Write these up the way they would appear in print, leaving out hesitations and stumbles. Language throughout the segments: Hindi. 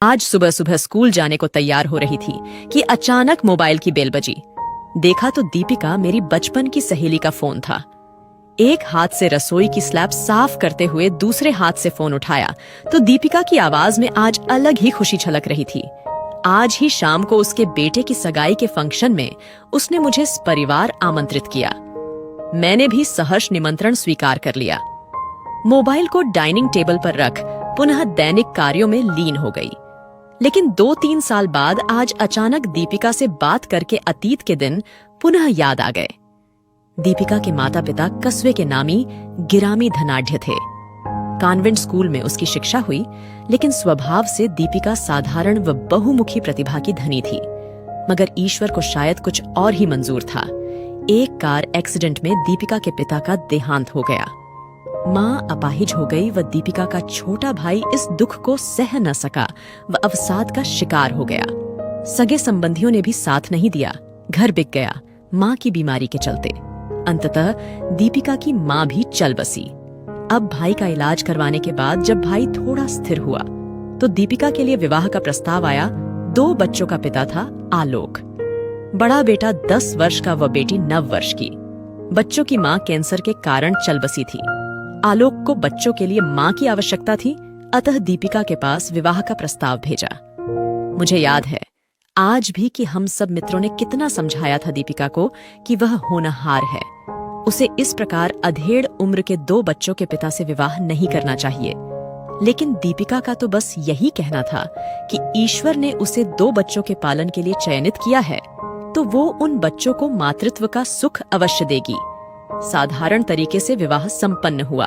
आज सुबह सुबह स्कूल जाने को तैयार हो रही थी कि अचानक मोबाइल की बेल बजी। देखा तो दीपिका मेरी बचपन की सहेली का फोन था। एक हाथ से रसोई की स्लैब साफ करते हुए दूसरे हाथ से फोन उठाया तो दीपिका की आवाज में आज अलग ही खुशी छलक रही थी। आज ही शाम को उसके बेटे की सगाई के फंक्शन में उसने मुझे परिवार आमंत्रित किया। मैंने भी सहर्ष निमंत्रण स्वीकार कर लिया। मोबाइल को डाइनिंग टेबल पर रख पुनः दैनिक कार्यों में लीन हो गई। लेकिन 2-3 साल बाद आज अचानक दीपिका से बात करके अतीत के दिन पुनः याद आ गए। दीपिका के माता पिता कस्बे के नामी गिरामी धनाढ्य थे। कॉन्वेंट स्कूल में उसकी शिक्षा हुई, लेकिन स्वभाव से दीपिका साधारण व बहुमुखी प्रतिभा की धनी थी। मगर ईश्वर को शायद कुछ और ही मंजूर था। एक कार एक्सीडेंट में दीपिका के पिता का देहांत हो गया। मां अपाहिज हो गई व दीपिका का छोटा भाई इस दुख को सह न सका व अवसाद का शिकार हो गया। सगे संबंधियों ने भी साथ नहीं दिया। घर बिक गया मां की बीमारी के चलते। अंततः दीपिका की मां भी चल बसी। अब भाई का इलाज करवाने के बाद जब भाई थोड़ा स्थिर हुआ तो दीपिका के लिए विवाह का प्रस्ताव आया। 2 बच्चों का पिता था आलोक। बड़ा बेटा 10 वर्ष का व बेटी 9 वर्ष की। बच्चों की मां कैंसर के कारण चल बसी थी। आलोक को बच्चों के लिए मां की आवश्यकता थी, अतः दीपिका के पास विवाह का प्रस्ताव भेजा। मुझे याद है आज भी कि हम सब मित्रों ने कितना समझाया था दीपिका को कि वह होनहार है। उसे इस प्रकार अधेड़ उम्र के 2 बच्चों के पिता से विवाह नहीं करना चाहिए। लेकिन दीपिका का तो बस यही कहना था कि ईश्वर ने उसे 2 बच्चों के पालन के लिए चयनित किया है तो वो उन बच्चों को मातृत्व का सुख अवश्य देगी। साधारण तरीके से विवाह संपन्न हुआ।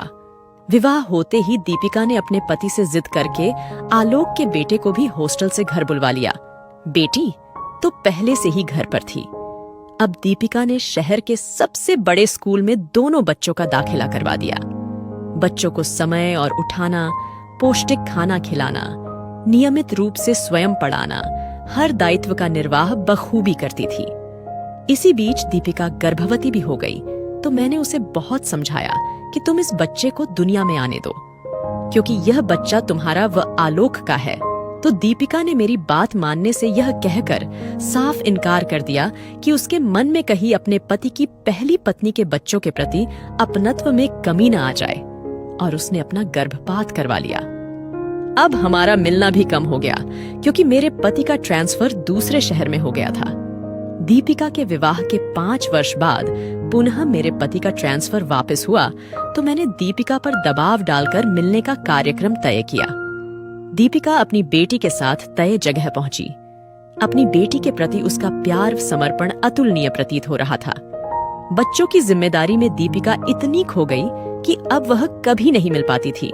विवाह होते ही दीपिका ने अपने पति से जिद करके आलोक के बेटे को भी हॉस्टल से घर बुलवा लिया। बेटी तो पहले से ही घर पर थी। अब दीपिका ने शहर के सबसे बड़े स्कूल में दोनों बच्चों का दाखिला करवा दिया। बच्चों को समय और उठाना, पौष्टिक खाना खिलाना, नियमित रूप से स्वयं पढ़ाना, हर दायित्व का निर्वाह बखूबी करती थी। इसी बीच दीपिका गर्भवती भी हो गई तो मैंने उसे बहुत समझाया कि तुम इस बच्चे को दुनिया में आने दो, क्योंकि यह बच्चा तुम्हारा व आलोक का है। तो दीपिका ने मेरी बात मानने से यह कहकर साफ इनकार कर दिया कि उसके मन में कहीं अपने पति की पहली पत्नी के बच्चों के प्रति अपनत्व में कमी न आ जाए, और उसने अपना गर्भपात करवा लिया। अब हमारा मिलना भी कम हो गया क्योंकि मेरे पति का ट्रांसफर दूसरे शहर में हो गया था। दीपिका के विवाह के 5 वर्ष बाद पुनः मेरे पति का ट्रांसफर वापस हुआ तो मैंने दीपिका पर दबाव डालकर मिलने का कार्यक्रम तय किया। दीपिका अपनी बेटी के साथ तय जगह पहुंची। अपनी बेटी के प्रति उसका प्यार समर्पण अतुलनीय प्रतीत हो रहा था। बच्चों की जिम्मेदारी में दीपिका इतनी खो गई कि अब वह कभी नहीं मिल पाती थी।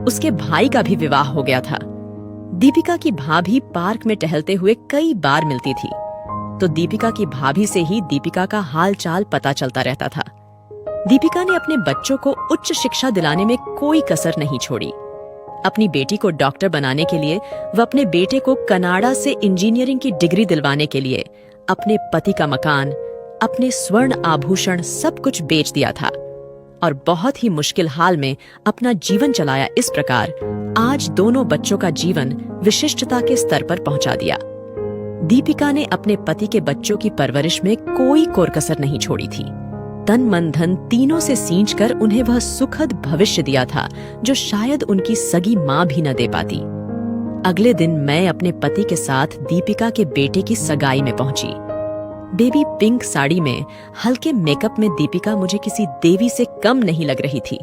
उसके भाई का भी विवाह हो गया था। दीपिका की भाभी पार्क में टहलते हुए कई बार मिलती थी तो दीपिका की भाभी से ही दीपिका का हाल चाल पता चलता रहता था। दीपिका ने अपने बच्चों को उच्च शिक्षा दिलाने में कोई कसर नहीं छोड़ी। अपनी बेटी को डॉक्टर बनाने के लिए व अपने बेटे को कनाडा से इंजीनियरिंग की डिग्री दिलवाने के लिए अपने पति का मकान, अपने स्वर्ण आभूषण सब कुछ बेच दिया था और बहुत ही मुश्किल हाल में अपना जीवन चलाया। इस प्रकार आज दोनों बच्चों का जीवन विशिष्टता के स्तर पर पहुंचा दिया। दीपिका ने अपने पति के बच्चों की परवरिश में कोई कोरकसर नहीं छोड़ी थी। तन मन धन तीनों से सींचकर उन्हें वह सुखद भविष्य दिया था जो शायद उनकी सगी मां भी न दे पाती। अगले दिन मैं अपने पति के साथ दीपिका के बेटे की सगाई में पहुंची। बेबी पिंक साड़ी में हल्के मेकअप में दीपिका मुझे किसी देवी से कम नहीं लग रही थी।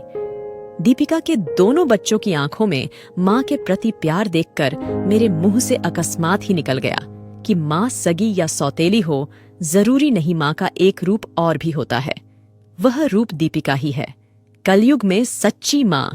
दीपिका के दोनों बच्चों की आंखों में मां के प्रति प्यार देखकर मेरे मुंह से अकस्मात ही निकल गया कि मां सगी या सौतेली हो, जरूरी नहीं, मां का एक रूप और भी होता है। वह रूप दीपिका ही है, कलयुग में सच्ची मां।